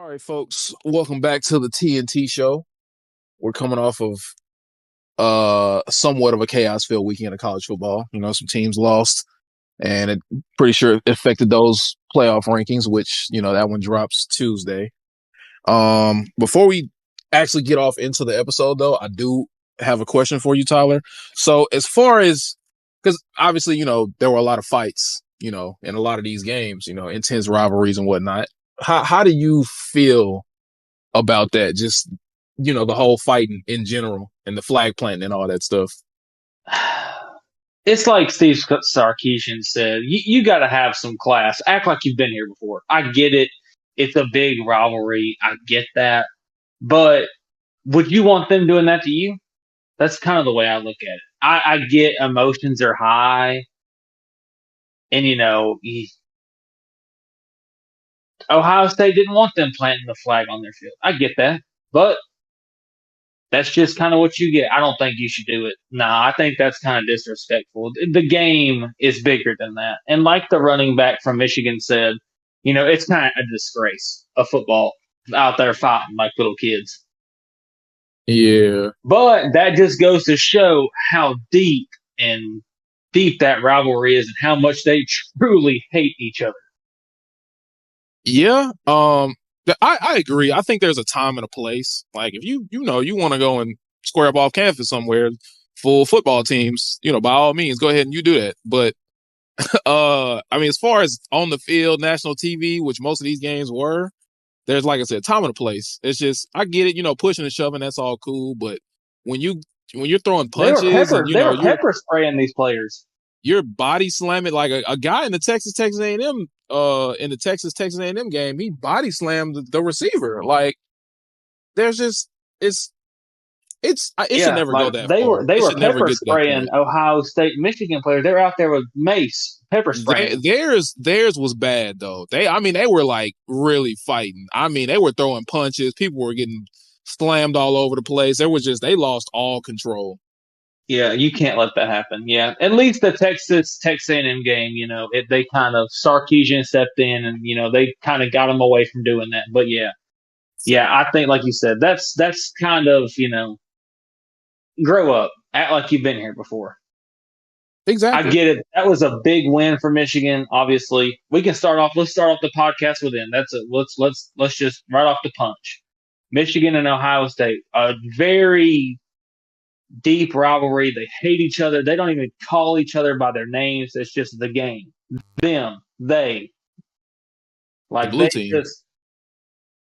All right, folks, welcome back to the TNT show. We're coming off of somewhat of a chaos-filled weekend of college football. Some teams lost, and it pretty sure it affected those playoff rankings, which, that one drops Tuesday. Before we actually get off into the episode, though, I do have a question for you, Tyler. So as far as, because obviously, there were a lot of fights, in a lot of these games, intense rivalries and whatnot. How do you feel about that? Just, the whole fighting in general and the flag planting and all that stuff. It's like Steve Sarkisian said, you got to have some class. Act like you've been here before. I get it. It's a big rivalry. I get that. But would you want them doing that to you? That's kind of the way I look at it. I get emotions are high. And, Ohio State didn't want them planting the flag on their field. I get that. But that's just kind of what you get. I don't think you should do it. Nah, I think that's kind of disrespectful. The game is bigger than that. And like the running back from Michigan said, it's kind of a disgrace of football out there fighting like little kids. Yeah. But that just goes to show how deep that rivalry is and how much they truly hate each other. Yeah. I agree. I think there's a time and a place. Like if you want to go and square up off campus somewhere, full football teams, by all means, go ahead and you do that. But as far as on the field, national TV, which most of these games were, there's, like I said, time and a place. It's just, I get it, pushing and shoving, that's all cool. But when you're throwing punches they were pepper spraying these players. You're body slamming like a guy in the Texas A&M in the Texas A&M game, he body slammed the receiver. Like there's just it should never go that far. They were pepper spraying Ohio State, Michigan players. They were out there with mace, pepper spraying. Theirs was bad though. They were like really fighting. They were throwing punches. People were getting slammed all over the place. They lost all control. Yeah, you can't let that happen. Yeah, at least the Texas A&M game, they kind of Sarkisian stepped in and they kind of got them away from doing that. But yeah, I think like you said, that's kind of grow up, act like you've been here before. Exactly. I get it. That was a big win for Michigan. Obviously, we can let's start off the podcast with them. That's it. Let's just right off the punch. Michigan and Ohio State, a very deep rivalry. They hate each other. They don't even call each other by their names. It's just the game. Them, they. Like the blue they team. just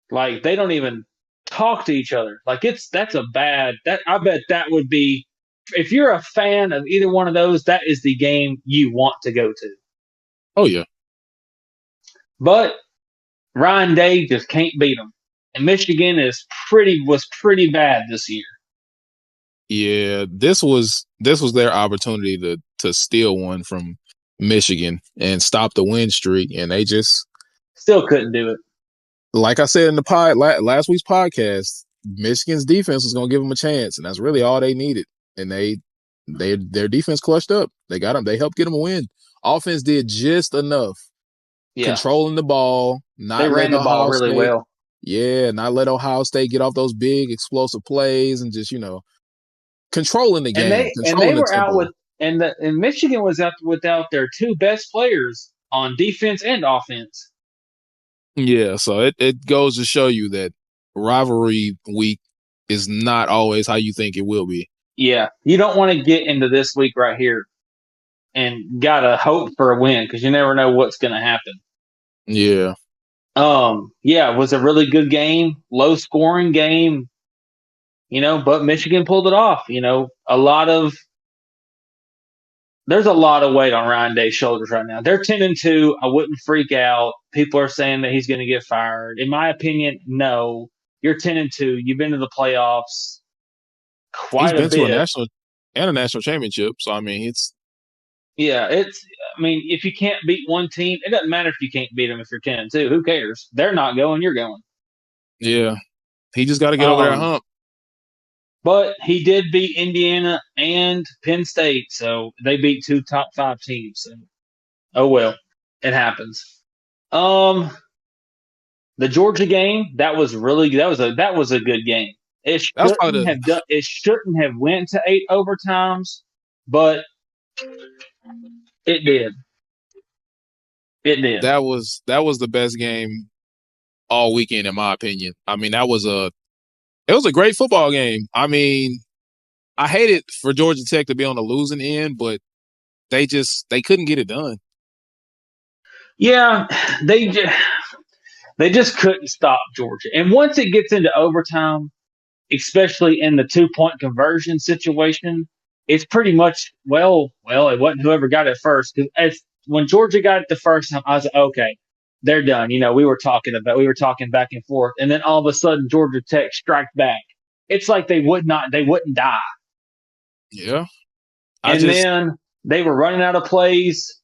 like they don't even talk to each other. Like that's a bad that I bet that would be if you're a fan of either one of those, that is the game you want to go to. Oh yeah. But Ryan Day just can't beat them. And Michigan was pretty bad this year. Yeah, this was their opportunity to steal one from Michigan and stop the win streak, and they just still couldn't do it. Like I said in the last week's podcast, Michigan's defense was going to give them a chance, and that's really all they needed. And their defense clutched up. They got them. They helped get them a win. Offense did just enough, controlling the ball. They ran the ball really well. Yeah, not let Ohio State get off those big explosive plays and just controlling the game. And they were out with and Michigan was out without their two best players on defense and offense. Yeah, so it goes to show you that rivalry week is not always how you think it will be. Yeah, you don't want to get into this week right here and gotta hope for a win because you never know what's going to happen. Yeah. Yeah, it was a really good game, low scoring game, but Michigan pulled it off. There's a lot of weight on Ryan Day's shoulders right now. They're 10-2. I wouldn't freak out. People are saying that he's going to get fired. In my opinion, no. You're 10-2. You've been to the playoffs quite a bit. He's been to a national championship. So if you can't beat one team, it doesn't matter if you can't beat them if you're 10-2. Who cares? They're not going. You're going. Yeah, he just got to get over that hump. But he did beat Indiana and Penn State, so they beat two top 5 teams. So, oh well, it happens. The Georgia game, that was a good game. It That was probably shouldn't have done it shouldn't have went to 8 overtimes, but it did. It did. that was the best game all weekend in my opinion. I mean, it was a great football game. I mean, I hated for Georgia Tech to be on the losing end, but they couldn't get it done. Yeah, they just they just couldn't stop Georgia. And once it gets into overtime, especially in the 2 point conversion situation, it's pretty much it wasn't whoever got it first. Because when Georgia got it the first time, I was like, okay, they're done. We were talking back and forth, and then all of a sudden Georgia Tech striked back. It's like they wouldn't die, Yeah. I and just then they were running out of plays,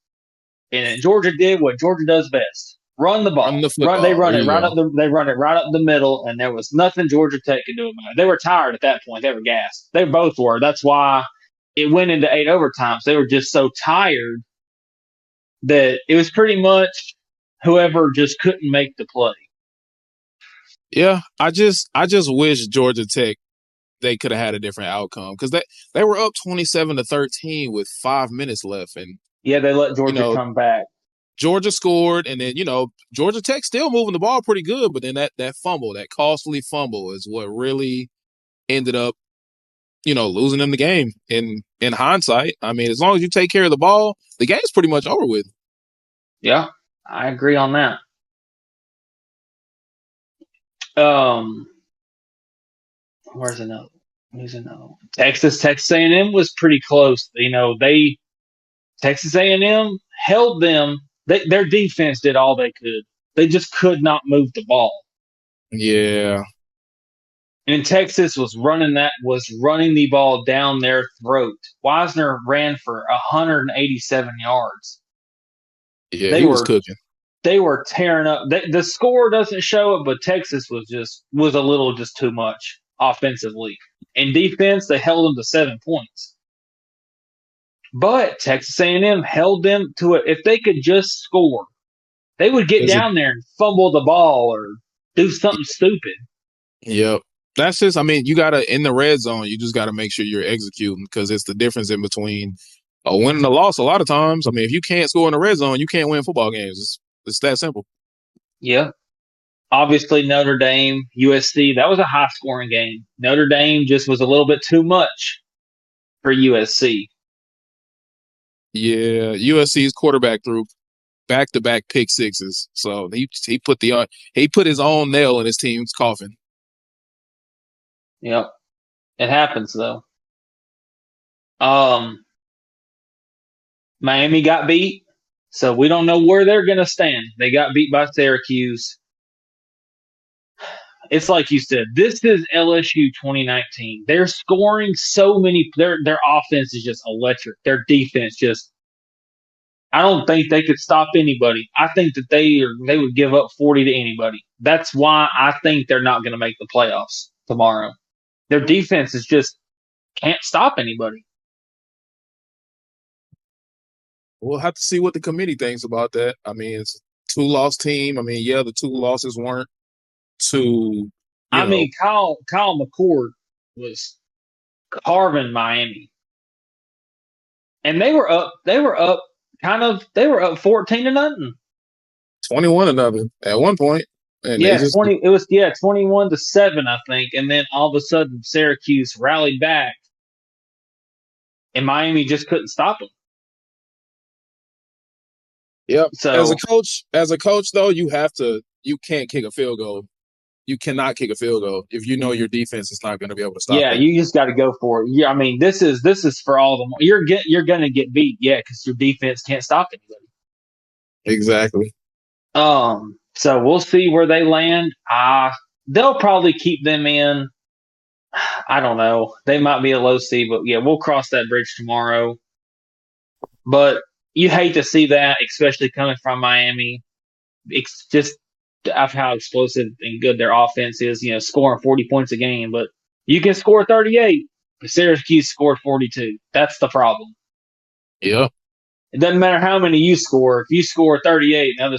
and Georgia did what Georgia does best: run the run ball. the football. There you go. They run it right up the middle, and there was nothing Georgia Tech could do about it. They were tired at that point. They were gassed. They both were. That's why it went into 8 overtimes. They were just so tired that it was pretty much whoever just couldn't make the play. Yeah, I just wish Georgia Tech they could have had a different outcome because they were up 27-13 with 5 minutes left, and Yeah, they let you Georgia know come back. Georgia scored, and then Georgia Tech still moving the ball pretty good, but then that fumble, that costly fumble, is what really ended up losing them the game. In hindsight, I mean, as long as you take care of the ball, the game's pretty much over with. Yeah, I agree on that. Um, where's another? Who's another? Texas A&M was pretty close. Texas A&M held them. Their defense did all they could. They just could not move the ball. Yeah, And Texas was running the ball down their throat. Wisner ran for 187 yards. yeah, They he was were cooking. they were tearing up. The score doesn't show it, but Texas was a little just too much offensively. In defense, they held them to 7 points. But Texas A&M held them to it. If they could just score, they would get There's a down there and fumble the ball or do something stupid. Yep. That's just, I mean, you got to, in the red zone, you just got to make sure you're executing because it's the difference in between a win and a loss a lot of times. I mean, if you can't score in the red zone, you can't win football games. It's that simple. Yeah. Obviously, Notre Dame, USC, that was a high scoring game. Notre Dame just was a little bit too much for USC. Yeah, USC's quarterback threw back-to-back pick sixes. So he put his own nail in his team's coffin. Yep. It happens, though. Um, Miami got beat, so we don't know where they're going to stand. They got beat by Syracuse. It's like you said, this is LSU 2019. They're scoring so many. Their offense is just electric. Their defense just. I don't think they could stop anybody. I think that they would give up 40 to anybody. That's why I think they're not going to make the playoffs tomorrow. Their defense is just can't stop anybody. We'll have to see what the committee thinks about that. I mean, it's a two-loss team. I mean, yeah, the two losses weren't too, you I know, mean, Kyle McCord was carving Miami, and they were up. They were up. They were up 14-0. 21 to nothing at one point, and they Yeah, just 20. It was 21-7, I think, and then all of a sudden Syracuse rallied back, and Miami just couldn't stop them. Yep. So As a coach though, you can't kick a field goal. You cannot kick a field goal if you know your defense is not going to be able to stop yeah, that. you just got to go for it. Yeah, I mean this is for all the you're gonna get beat, yeah, because your defense can't stop anybody. Exactly. So we'll see where they land. They'll probably keep them in. I don't know. They might be a low seed, but yeah, we'll cross that bridge tomorrow. But you hate to see that, especially coming from Miami. It's just of how explosive and good their offense is, scoring 40 points a game. But you can score 38. But Syracuse scored 42. That's the problem. Yep. It doesn't matter how many you score. If you score 38 and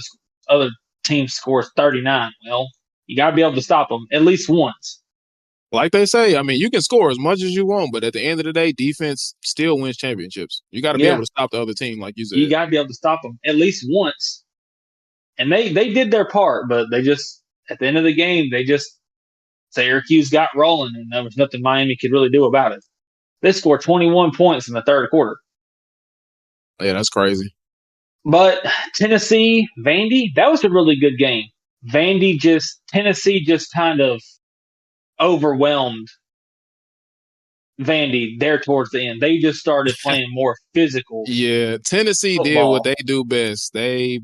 other team scores 39. Well, you got to be able to stop them at least once. Like they say, I mean, you can score as much as you want, but at the end of the day, defense still wins championships. You got to be able Yeah, to stop the other team, like you you said. got to be able to stop them at least once. And they did their part, but they just at the end of the game, they just Syracuse got rolling, and there was nothing Miami could really do about it. They scored 21 points in the third quarter. Yeah, that's crazy. But Tennessee, Vandy, that was a really good game. Tennessee just kind of overwhelmed Vandy there towards the end. They just started playing more physical Yeah, Tennessee did what football. they do best. They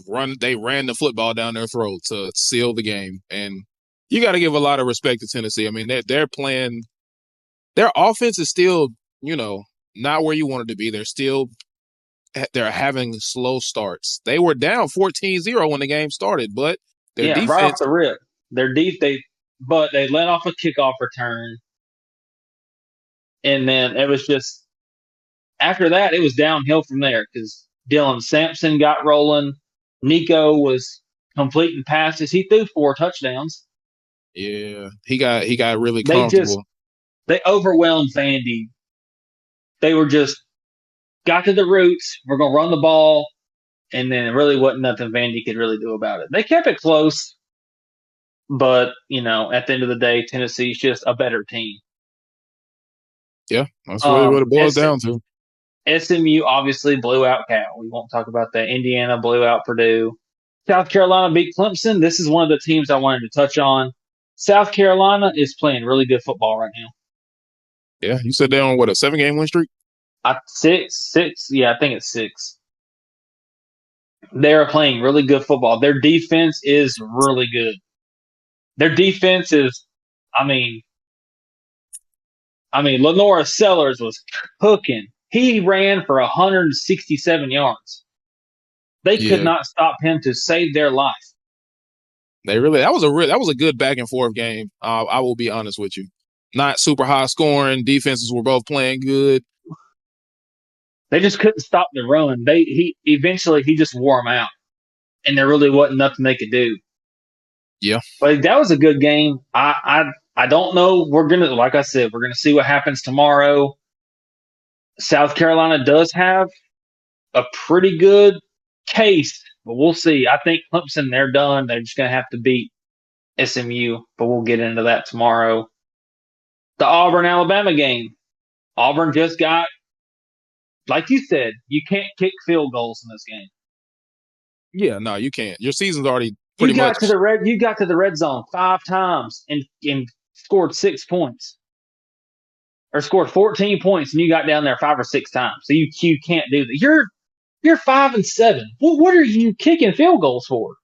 ran the football down their throat to seal the game. And you got to give a lot of respect to Tennessee. I mean, they're playing their offense is still, not where you want it to be. They're having slow starts. They were down 14-0 when the game started, but their Yeah, right off defense, the rip. They're deep. But they let off a kickoff return, and then it was just after that it was downhill from there because Dylan Sampson got rolling. Nico was completing passes. He threw 4 touchdowns. yeah, he got really They just comfortable. they overwhelmed Vandy. They were just got to the roots. We're gonna run the ball, and then it really wasn't nothing Vandy could really do about it. They kept it close, but at the end of the day, Tennessee's just a better team. Yeah, that's really Um, what it boils S- down to. SMU obviously blew out Cal. We won't talk about that. Indiana blew out Purdue. South Carolina beat Clemson. This is one of the teams I wanted to touch on. South Carolina is playing really good football right now. Yeah, you said they're on what, a 7-game win streak? Six. Yeah, I think it's 6. They are playing really good football. Their defense is really good. Their defense is, I mean, Lenora Sellers was cooking. He ran for 167 yards. They could Yeah, not stop him to save their life. that was a good back and forth game. I will be honest with you. Not super high scoring. Defenses were both playing good. They just couldn't stop the run. He eventually he just wore them out, and there really wasn't nothing they could do. Yeah, But that was a good game. I don't know. Like I said, we're gonna see what happens tomorrow. South Carolina does have a pretty good case, but we'll see. I think Clemson, they're done. They're just gonna have to beat SMU, but we'll get into that tomorrow. The Auburn Alabama game. Auburn just got, like you said, you can't kick field goals in this game. yeah. No, you can't. Your season's already You pretty got to much. the red. You got to the red zone 5 times and scored 6 points, or scored 14 points, and you got down there 5 or 6 times. So you can't do that. You're 5-7. What are you kicking field goals for?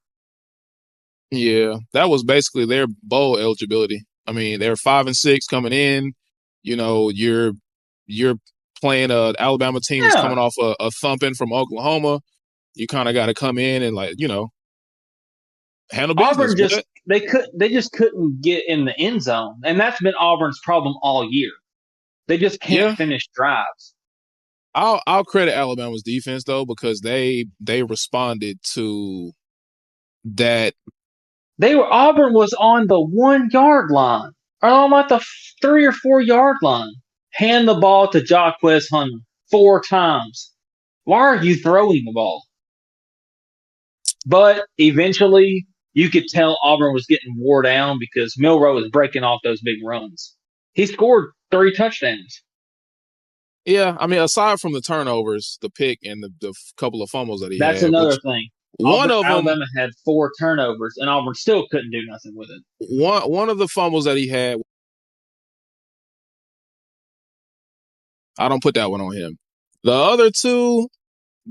Yeah, that was basically their bowl eligibility. I mean, they're 5-6 coming in. You're playing a Alabama team that's Yeah, coming off a thumping from Oklahoma. You kind of got to come in and handle business. Auburn But they just couldn't get in the end zone, and that's been Auburn's problem all year. They just can't yeah, finish drives. I'll credit Alabama's defense though because they responded to that. Auburn was on the 1 yard line, or on like the 3 or 4 yard line. Hand the ball to Jaquez Hunter 4 times. Why are you throwing the ball? But eventually, you could tell Auburn was getting wore down because Milroe was breaking off those big runs. He scored 3 touchdowns. Yeah, I mean, aside from the turnovers, the pick, and the couple of fumbles that he That's had, another which thing. one of them Alabama had 4 turnovers, and Auburn still couldn't do nothing with it. one of the fumbles that he had, I don't put that one on him. The other two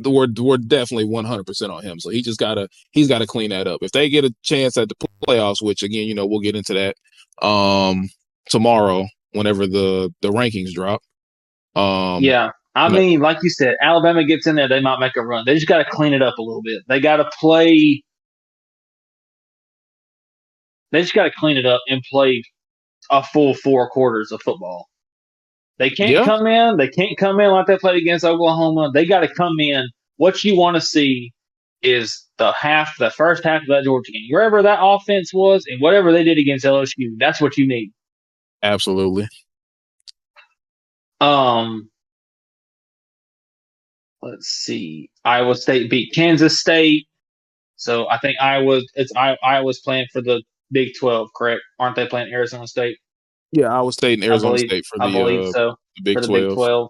were definitely 100% on him. So he's gotta clean that up. If they get a chance at the playoffs, which again, we'll get into that tomorrow whenever the rankings drop. Um, Yeah. I you know, mean, like you said, Alabama gets in there, they might make a run. They just got to clean it up a little bit. They got to play. They just got to clean it up and play a full 4 quarters of football. They can't yeah, come in. They can't come in like they played against Oklahoma. They got to come in what you want to see is the first half of that Georgia game. Wherever that offense was and whatever they did against LSU, that's what you need. Absolutely. Um, let's see. Iowa State beat Kansas State. So I think Iowa's playing for the Big 12, correct? Aren't they playing Arizona State? Yeah, Iowa State and I Arizona believe State for I believe so the for Big the Big 12. 12.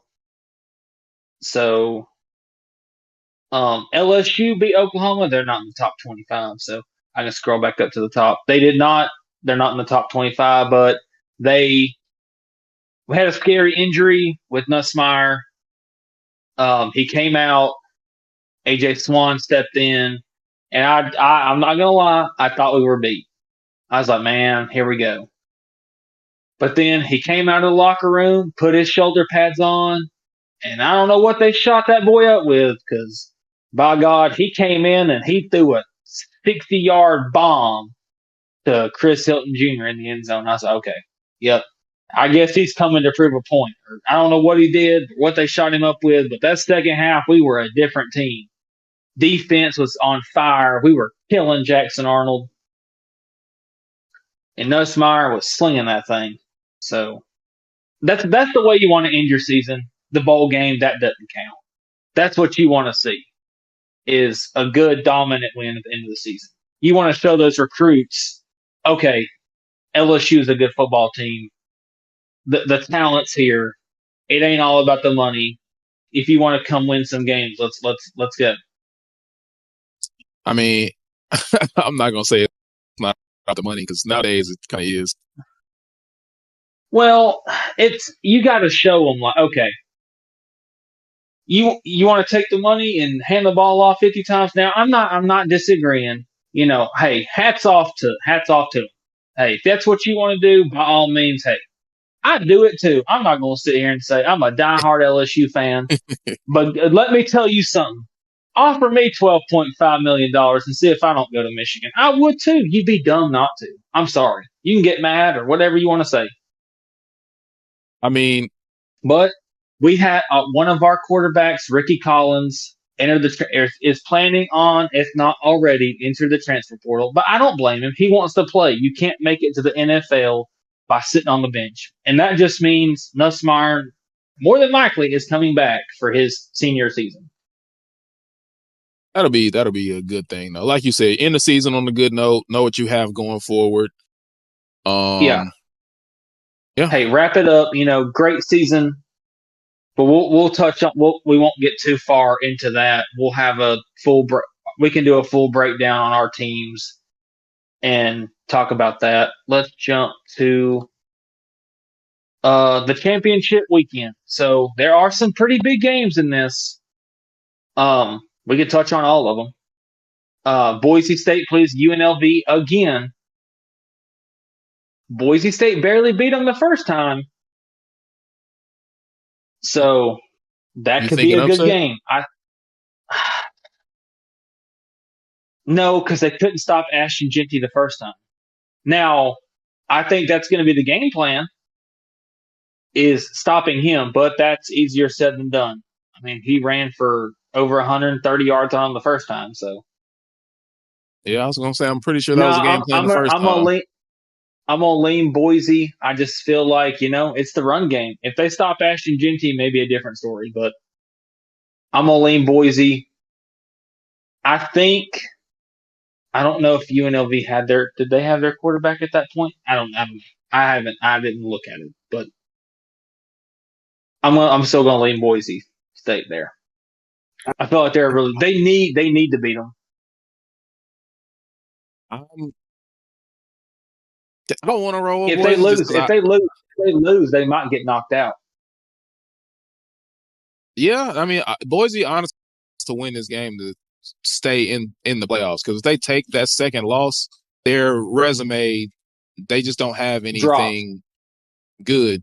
So LSU beat Oklahoma. They're not in the top 25, so I can scroll back up to the top. They did not. They're not in the top 25, but they had a scary injury with Nussmeier. He came out. AJ Swan stepped in, and I'm not gonna lie. I thought we were beat. I was like, man, here we go. But then he came out of the locker room, put his shoulder pads on, and I don't know what they shot that boy up with because, by God, he came in and he threw a 60-yard bomb to Chris Hilton Jr. in the end zone. I was like, okay, yep. I guess he's coming to prove a point. I don't know what he did, what they shot him up with, but that second half, we were a different team. Defense was on fire. We were killing Jackson Arnold, and Nussmeier was slinging that thing. So that's the way you want to end your season. The bowl game, that doesn't count. That's what you want to see is a good dominant win at the end of the season. You want to show those recruits, okay, LSU is a good football team. The talent's here. It ain't all about the money. If you want to come win some games, let's go. I mean, I'm not gonna say it's not about the money because nowadays it kind of is. Well, it's you got to show them like, okay, you want to take the money and hand the ball off 50 times. Now, I'm not disagreeing. Hey, hats off to them. Hey, if that's what you want to do, by all means, hey, I do it too. I'm not going to sit here and say I'm a diehard LSU fan, but let me tell you something. Offer me $12.5 million and see if I don't go to Michigan. I would too. You'd be dumb not to. I'm sorry. You can get mad or whatever you want to say. I mean, But we had one of our quarterbacks, Ricky Collins, is planning on, if not already, enter the transfer portal. But I don't blame him. He wants to play. You can't make it to the NFL by sitting on the bench, and that just means Nussmeier, more than likely, is coming back for his senior season. that'll be a good thing though. Like you said, end the season on a good note. Know what you have going forward. Yeah. Yeah, Hey, wrap it up. Great season. But we'll touch on. We won't get too far into that. We'll have a full. We can do a full breakdown on our teams and talk about that. Let's jump to the championship weekend. So there are some pretty big games in this. We can touch on all of them. Boise State plays UNLV again. Boise State barely beat them the first time, so that you could be thinking a good upset? game. No, because they couldn't stop Ashton Genty the first time. Now, I think that's going to be the game plan is stopping him, but that's easier said than done. I mean, he ran for over 130 yards on him the first time, so Yeah, I was gonna say I'm pretty sure that no, was a game plan the first I'm gonna time. lean. I'm gonna lean Boise. I just feel like it's the run game. If they stop Ashton Genty, maybe a different story. But I'm gonna lean Boise. I think I don't know if UNLV had their did they have their quarterback at that point? I haven't. I didn't look at it, but I'm still gonna lean Boise State there. I feel like they need to beat them. I'm, I don't want to roll with If they Boise just lose, because they might get knocked out. yeah, I mean, Boise honestly to win this game to stay in the playoffs because if they take that second loss, their resume they just don't have Drops. anything good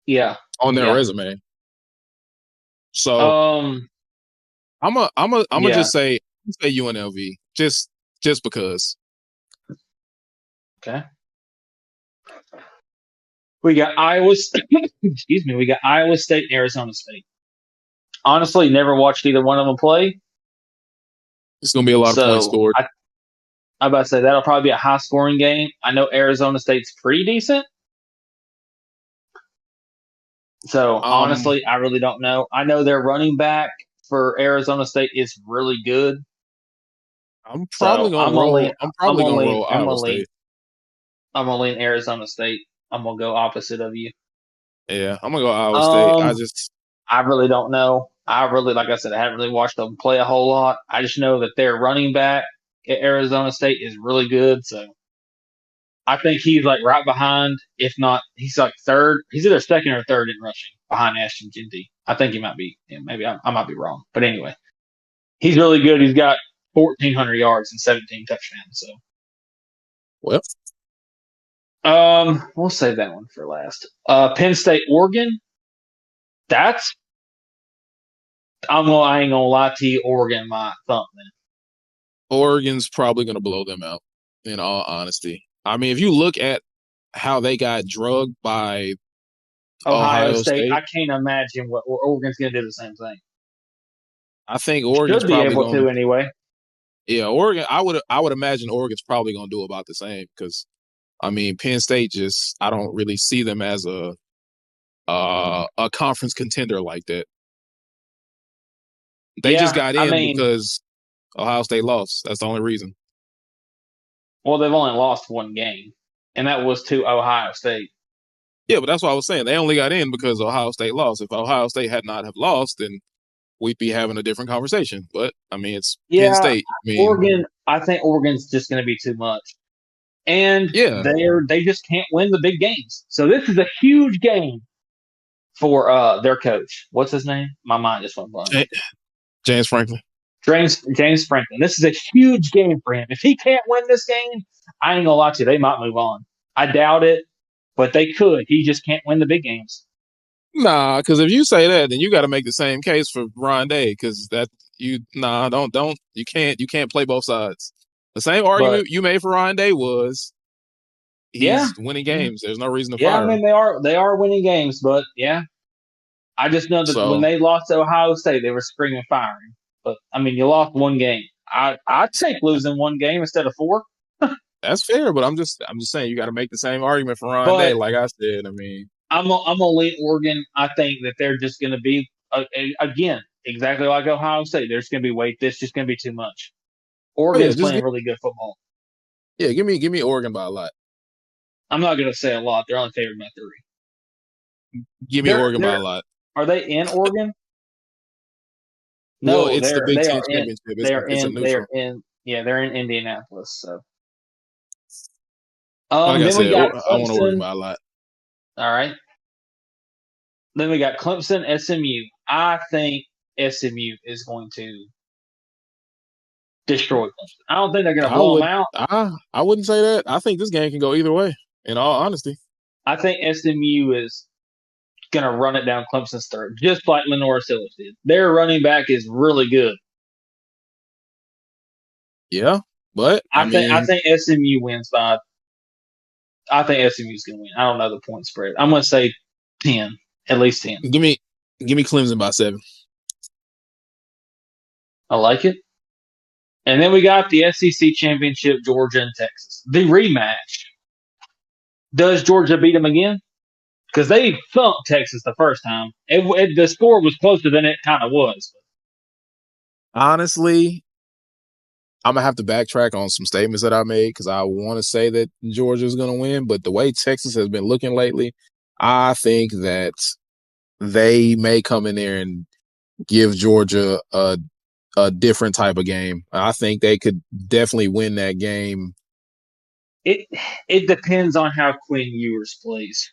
Yeah. on their Yeah. resume. So Um. I'm a Yeah. just say UNLV just because. Okay. We got Iowa. Excuse me. We got Iowa State and Arizona State. Honestly, never watched either one of them play. It's gonna be a lot of points So scored. I'm about to say that'll probably be a high scoring game. I know Arizona State's pretty decent. So Um, honestly, I really don't know. I know their running back for Arizona State is really good. I'm probably So gonna roll. I'm I'm probably gonna gonna lean roll I'm Iowa gonna lean State. I'm gonna lean Arizona State. I'm gonna go opposite of you. Yeah, I'm gonna go Iowa State. I Um, just I really don't know. I really, like I said, I haven't really watched them play a whole lot. I just know that their running back at Arizona State is really good. So I think he's like right behind, if not, he's like third. He's either second or third in rushing behind Ashton Genty. I think he might be. Yeah, maybe I might be wrong, but anyway, he's really good. He's got 1,400 yards and 17 touchdowns. So well, we'll save that one for last. Penn State, Oregon. That's I ain't gonna lie to you. Oregon might thump them. Oregon's probably gonna blow them out. In all honesty, I mean, if you look at how they got drugged by Ohio Ohio State. I State, can't imagine what Oregon's going to do the same thing. I think Oregon's Should be probably able gonna. to anyway. Yeah, Oregon. I would imagine Oregon's probably gonna do about the same because I mean, Penn State just I don't really see them as a conference contender like that. They just Yeah, got I in mean, because Ohio State lost. That's the only reason. well, they've only lost one game, and that was to Ohio State. Yeah, but that's what I was saying. They only got in because Ohio State lost. If Ohio State had not have lost, then we'd be having a different conversation. But I mean, it's Penn Yeah, State. I mean, Oregon. I think Oregon's just going to be too much, and yeah, they just can't win the big games. So this is a huge game for their coach. What's his name? My mind just went blank. James Franklin. James Franklin. This is a huge game for him. If he can't win this game, I ain't gonna lie to you, they might move on. I doubt it, but they could. He just can't win the big games. Nah, because if you say that, then you got to make the same case for Ron Day. Because that you nah, don't you can't play both sides. The same But argument you made for Ron Day was yeah, he's winning yeah, games. There's no reason to yeah. I fire mean, him. they are winning games, but yeah, I just know that when So they lost to Ohio State, they were screaming firing. But I mean, you lost one game. I'd take losing one game instead of four. that's fair, but I'm just saying you got to make the same argument for Ron Day. But Like I said, I mean, I'm gonna lean Oregon. I think that they're just gonna be again exactly like Ohio State. There's gonna be weight. This just gonna be too much. oh yeah, Oregon's just playing really good football. give me Oregon by a lot. I'm not gonna say a lot. They're only favored by three. Give me They're Oregon by a they're lot. are they in Oregon? Well, No, it's the Big they Ten are in championship. they are It's a in they are neutral. in yeah, they're in Indianapolis. So Like I then we said, got I want Oregon Clemson. by a lot. All right. Then we got Clemson, SMU. I think SMU is going to destroy Clemson. I don't think they're going to I blow them would out. I wouldn't say that. I think this game can go either way. In all honesty, I think SMU is going to run it down Clemson's throat, just like Lenore Sillis did. Their running back is really good. yeah. But I I mean, think SMU wins by. I think SMU's going to win. I don't know the point spread. I'm going to say 10, at least 10. give me Clemson by 7. I like it. And then we got the SEC championship, Georgia and Texas. The rematch. Does Georgia beat them again? Because they thumped Texas the first time. The score was closer than it kind of was. Honestly, I'm gonna have to backtrack on some statements that I made because I want to say that Georgia is gonna win, but the way Texas has been looking lately, I think that they may come in there and give Georgia a different type of game. I think they could definitely win that game. It it depends on how Quinn Ewers plays.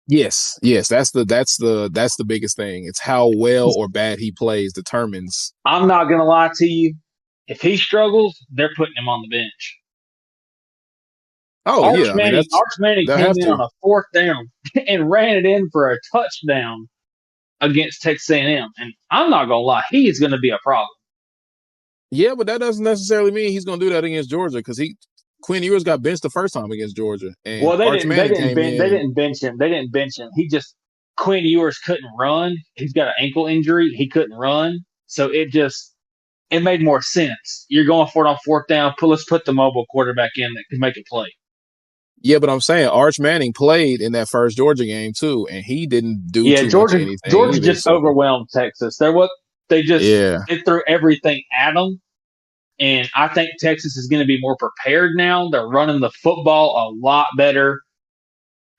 Yes, that's the biggest thing. It's how well or bad he plays determines. I'm not gonna lie to you. If he struggles, they're putting him on the bench. Oh yeah, I mean that's Arch Manning they'll came have in to. on a fourth down and ran it in for a touchdown against Texas A&M. And I'm not gonna lie, he is gonna be a problem. Yeah, but that doesn't necessarily mean he's going to do that against Georgia because Quinn Ewers got benched the first time against Georgia, and Well, Arch Manning came they in and didn't bench him. They didn't bench him. He just Quinn Ewers couldn't run. He's got an ankle injury. He couldn't run. So it just it made more sense. You're going for it on fourth down. Let's put the mobile quarterback in that can make a play. Yeah, but I'm saying Arch Manning played in that first Georgia game too, and he didn't do Yeah, too much of Georgia anything Georgia either. just So overwhelmed Texas. They just yeah, they threw everything at them, and I think Texas is going to be more prepared now. They're running the football a lot better.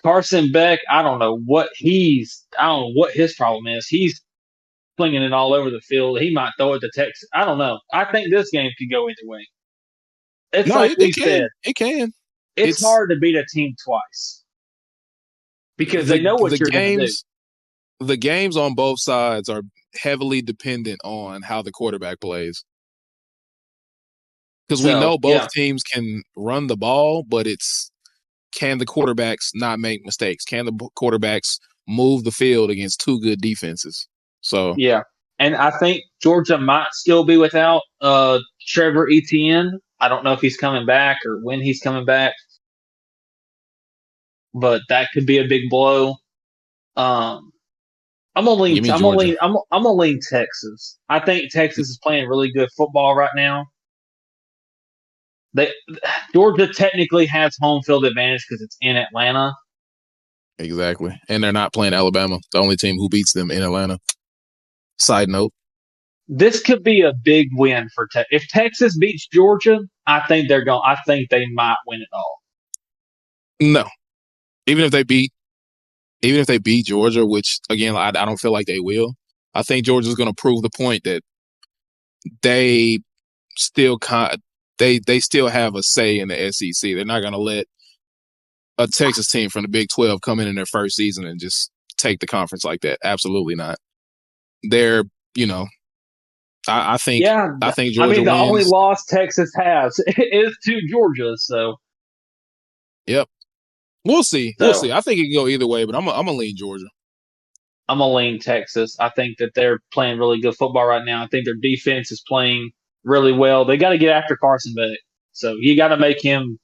Carson Beck, I don't know what his problem is. He's flinging it all over the field. He might throw it to Texas. I don't know. I think this game could go either way. It's no, like it we said. it can. It's It's hard to beat a team twice because they the know what the you're going to do. games on both sides are heavily dependent on how the quarterback plays. Because we So know both yeah, teams can run the ball, but it's can the quarterbacks not make mistakes? Can the quarterbacks move the field against two good defenses? So yeah, and I think Georgia might still be without Trevor Etienne. I don't know if he's coming back or when he's coming back, but that could be a big blow. Um, I'm gonna lean. give me I'm gonna Georgia. lean. I'm gonna lean Texas. I think Texas is playing really good football right now. They Georgia technically has home field advantage because it's in Atlanta. Exactly. And they're not playing Alabama, the only team who beats them in Atlanta. Side note. This could be a big win for Texas. If Texas beats Georgia, I think they're going. I think they might win it all. No. Even if they beat Georgia, which again I don't feel like they will, I think Georgia's going to prove the point that they still they still have a say in the SEC. They're not going to let a Texas team from the Big 12 come in their first season and just take the conference like that. Absolutely not. They're, you know, I think Yeah, I Georgia mean the only wins. loss Texas has is to Georgia. So, Yep. We'll see. We'll so see. I think it can go either way, but I'm gonna lean Georgia. I'm gonna lean Texas. I think that they're playing really good football right now. I think their defense is playing really well. They got to get after Carson Beck. So you got to make him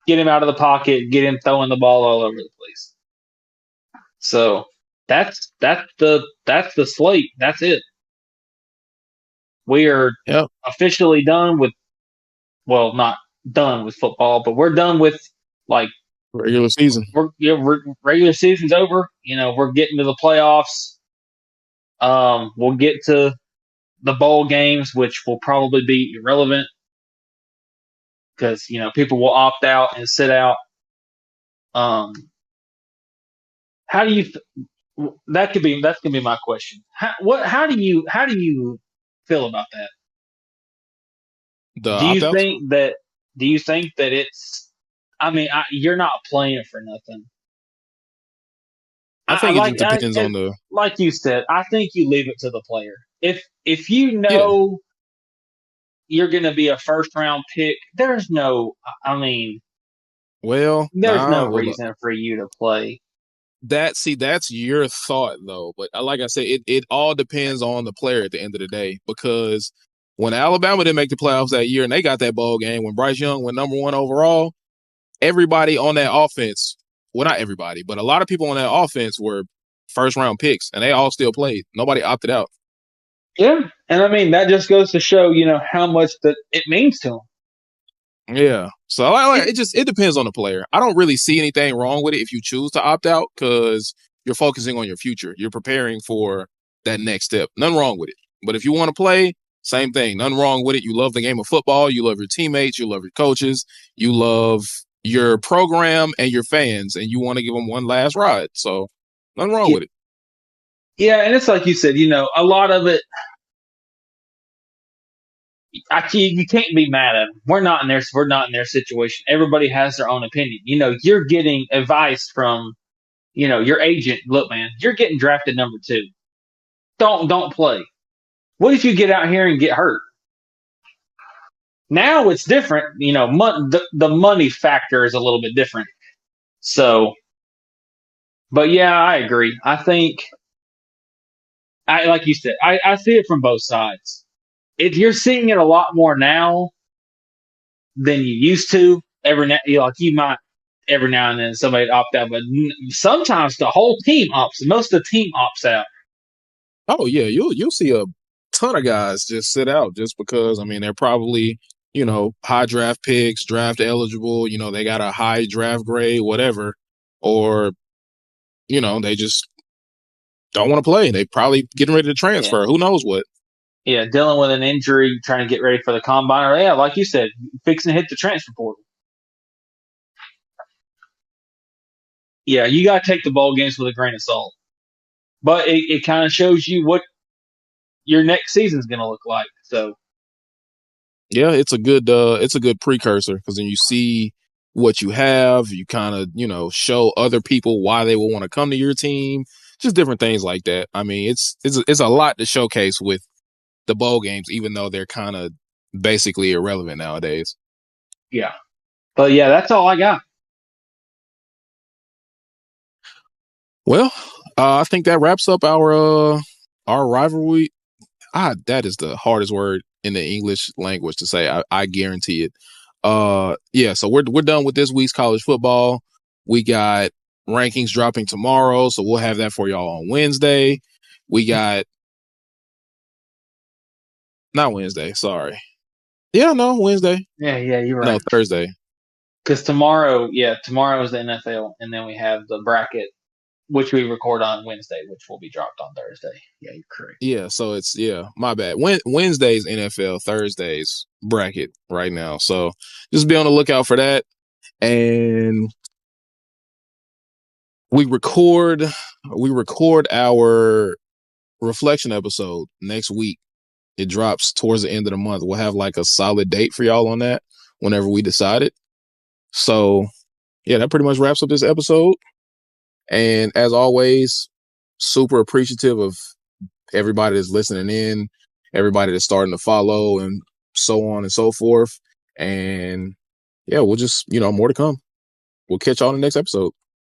get him out of the pocket, get him throwing the ball all over the place. So that's the slate. That's it. We are Yep. officially done with not done with football, but we're done with like Regular season. regular season's over. We're getting to the playoffs. We'll get to the bowl games, which will probably be irrelevant because people will opt out and sit out. Um, how do you? That's gonna be my question. How do you feel about that? The Do you opt outs. think that do you think that it's? I mean, you're not playing for nothing. I I think it like just depends on the like you said. I think you leave it to the player. If you yeah. know you're going to be a first round pick, there's no. I mean, Well, there's nah. no Well, look, reason for you to play. that's your thought though. But like I said, it all depends on the player at the end of the day. Because when Alabama didn't make the playoffs that year and they got that bowl game when Bryce Young went number 1 overall, everybody on that offense, well, not everybody, but a lot of people on that offense were first round picks, and they all still played. Nobody opted out. Yeah, and I mean that just goes to show how much that it means to them. Yeah. So it depends on the player. I don't really see anything wrong with it if you choose to opt out because you're focusing on your future. You're preparing for that next step. Nothing wrong with it. But if you want to play, same thing. Nothing wrong with it. You love the game of football. You love your teammates. You love your coaches. You love your program and your fans, and you want to give them one last ride. So nothing wrong Yeah, with it. yeah, and it's like you said. A lot of it. You can't be mad at them. We're not in their situation. Everybody has their own opinion. You're getting advice from your agent. Look, man, you're getting drafted number 2. Don't play. What if you get out here and get hurt? Now it's different. The money factor is a little bit different. So, but yeah, I agree. I think I like you said. I see it from both sides. If you're seeing it a lot more now than you used to. Every now, you might every now and then somebody opt out, but sometimes the whole team opts. Most of the team opts out. Oh yeah, you'll see a ton of guys just sit out just because, I mean, they're probably, high draft picks, draft eligible, they got a high draft grade, whatever, or, they just don't want to play. They probably getting ready to Yeah. transfer. Who knows what? Yeah, dealing with an injury, trying to get ready for the combine, or yeah, like you said, fixing to hit the transfer portal. Yeah, you got to take the bowl games with a grain of salt. But it kind of shows you what your next season's going to look like. So Yeah, it's a good precursor because then you see what you have, you kind of, show other people why they will want to come to your team, just different things like that. I mean, it's a lot to showcase with the bowl games, even though they're kind of basically irrelevant nowadays. yeah, but yeah, that's all I got. Well, I think that wraps up our rivalry. That is the hardest word in the English language to say. I guarantee it. Yeah. So we're done with this week's college football. We got rankings dropping tomorrow, so we'll have that for y'all on Wednesday. We got not Wednesday. Sorry. Yeah, no Wednesday. Yeah, you're No right. Thursday. Because tomorrow is the NFL, and then we have the bracket, which we record on Wednesday, which will be dropped on Thursday. Yeah, you're correct. Yeah, so it's my bad. Wednesday's NFL, Thursday's bracket right now. So just be on the lookout for that. And we record our reflection episode next week. It drops towards the end of the month. We'll have like a solid date for y'all on that whenever we decide it. So yeah, that pretty much wraps up this episode. And as always, super appreciative of everybody that's listening in, everybody that's starting to follow, and so on and so forth. And yeah, we'll just, more to come. We'll catch y'all in the next episode.